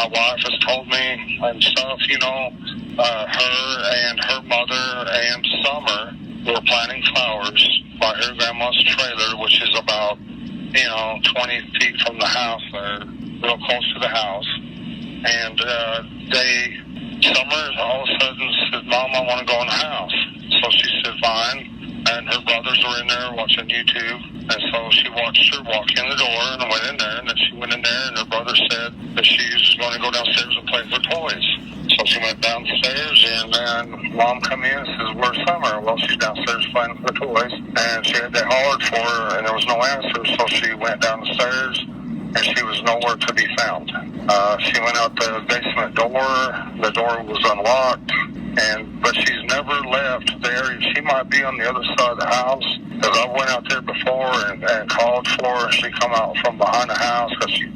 my wife has told me and stuff, you know, her and her mother and Summer were planting flowers by her grandma's trailer, which is about, 20 feet from the house there, real close to the house. And Summer all of a sudden said, Mom, I want to go in the house. So she said, fine. And her brothers were in there watching YouTube. And so she watched her walk in the door and went in there. And then she went in there, and her brother said that she was going to go downstairs and play with her toys. So she went downstairs, and then Mom come in and says, where's Summer? Well, she's downstairs playing with her toys. And they hollered for her, and there was no answer. So she went down the stairs, and she was nowhere to be found. She went out the basement door. The door was unlocked, but she's never left the area. She might be on the other side of the house, because I went out there before and called for her. She come out from behind the house, because she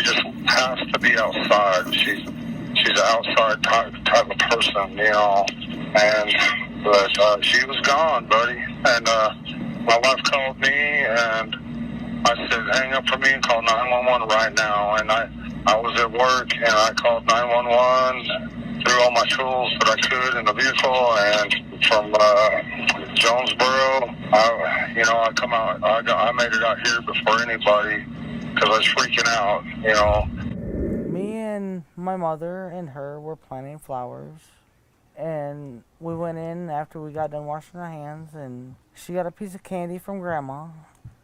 just has to be outside. She's an outside type of person, but she was gone, buddy. And my wife called me, and I said, hang up for me and call 911 right now. And I was at work, and I called 911, threw all my tools that I could in the vehicle, and from Jonesboro, I come out. I made it out here before anybody, because I was freaking out, Me and my mother and her were planting flowers, and we went in after we got done washing our hands, and she got a piece of candy from Grandma,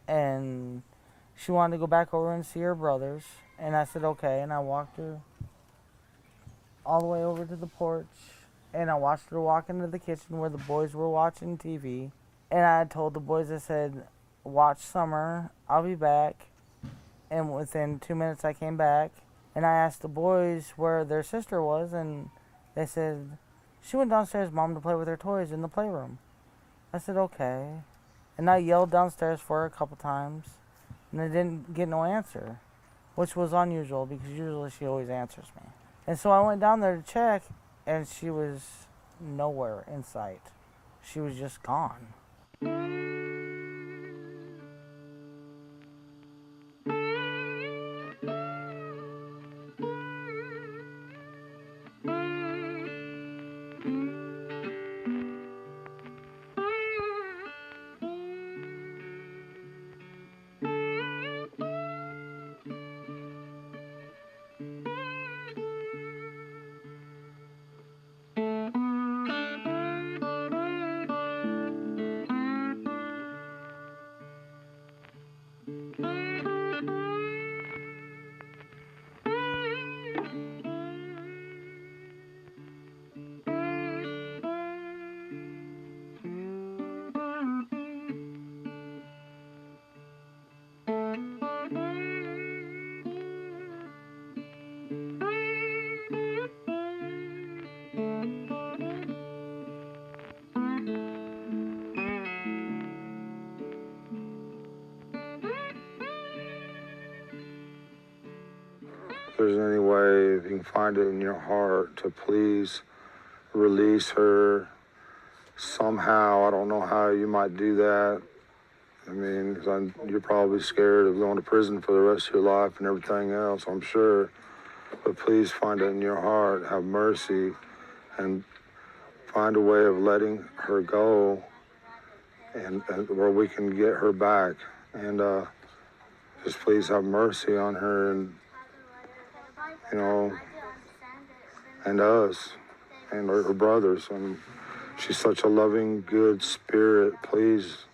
and she wanted to go back over and see her brothers, and I said okay, and I walked her all the way over to the porch, and I watched her walk into the kitchen where the boys were watching TV, and I told the boys, I said, watch Summer, I'll be back, and within 2 minutes I came back, and I asked the boys where their sister was, and they said, she went downstairs, Mom, to play with her toys in the playroom. I said, okay. And I yelled downstairs for her a couple times, and I didn't get no answer, which was unusual because usually she always answers me. And so I went down there to check, and she was nowhere in sight. She was just gone. If there's any way you can find it in your heart to please release her somehow. I don't know how you might do that. I mean, 'cause you're probably scared of going to prison for the rest of your life and everything else, I'm sure. But please find it in your heart, have mercy, and find a way of letting her go, and where we can get her back. And just please have mercy on her, and and us, and her brothers. And she's such a loving, good spirit. Please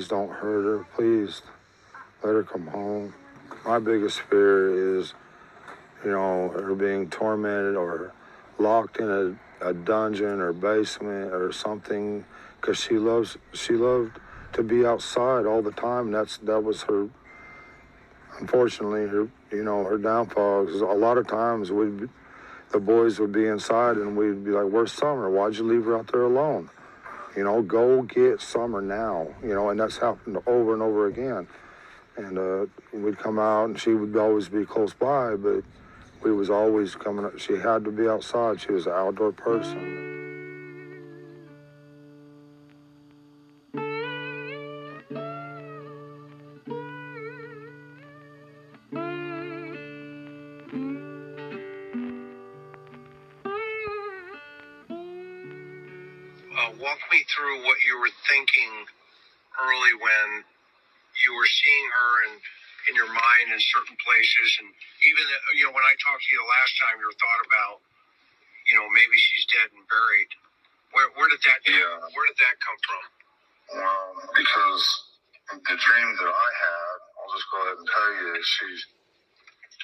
don't hurt her. Please let her come home. My biggest fear is, her being tormented or locked in a dungeon or basement or something, because she loved to be outside all the time. That was her, unfortunately, her downfall. Because a lot of times the boys would be inside, and we'd be like, where's Summer? Why'd you leave her out there alone? Go get Summer now. And that's happened over and over again. And we'd come out, and she would always be close by, but we was always coming up. She had to be outside. She was an outdoor person. Walk me through what you were thinking early when you were seeing her and in your mind in certain places, and even when I talked to you the last time, your thought about maybe she's dead and buried. Where did that come from? Well, because the dream that I had, I'll just go ahead and tell you,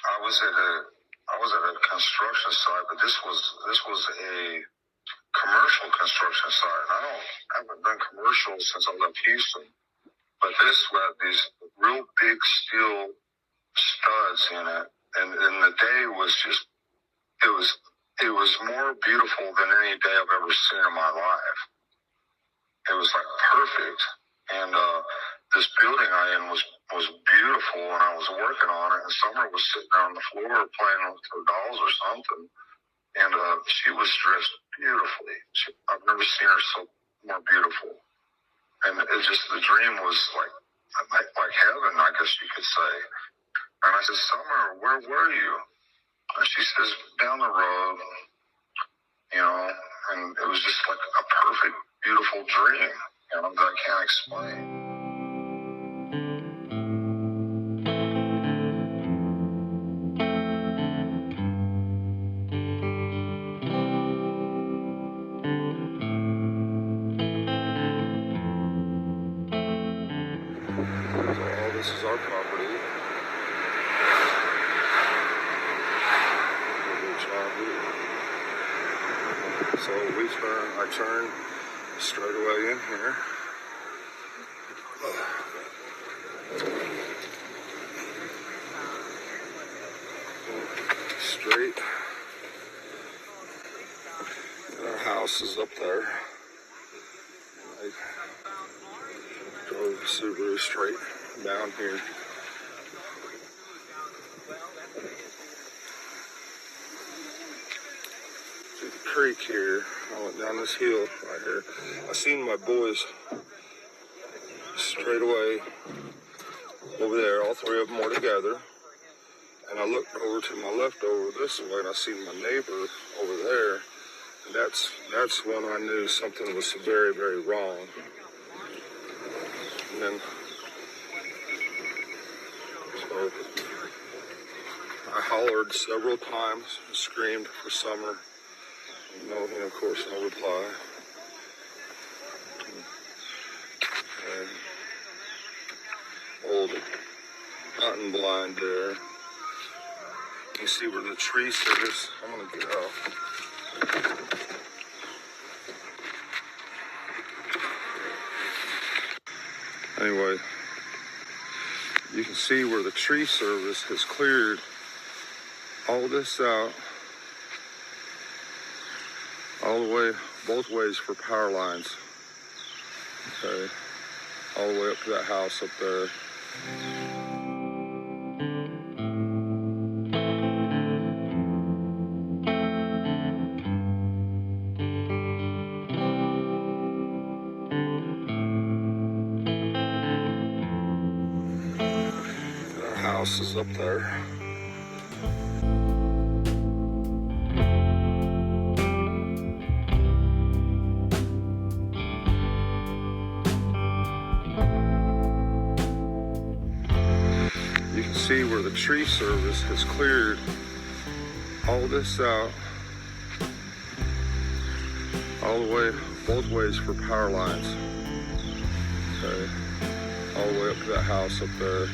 I was at a construction site, but this was a commercial construction site. I haven't done commercial since I left Houston, but this had these real big steel studs in it, and the day was just it was more beautiful than any day I've ever seen in my life. It was like perfect, and this building I in was beautiful, and I was working on it, and Summer was sitting there on the floor playing with her dolls or something, and she was dressed beautifully. I've never seen her so more beautiful, and the dream was like heaven, I guess you could say. And I said, Summer, where were you? And she says, down the road, and it was just like a perfect, beautiful dream, that I can't explain. So this is our property. So I turn straight away in here. Straight. And our house is up there. I drove the Subaru straight down here. Creek here. I went down this hill right here. I seen my boys straight away over there. All three of them were together. And I looked over to my left over this way, and I seen my neighbor over there. And that's when I knew something was very, very wrong. And then so I hollered several times, screamed for Summer. No, of course, no reply. And old hunting blind there. You see where the tree is? I'm gonna get out. Anyway, you can see where the tree service has cleared all this out. All the way, both ways for power lines. Okay, all the way up to that house up there. Our house is up there. See where the tree service has cleared all this out, all the way, both ways for power lines. Okay, all the way up to that house up there.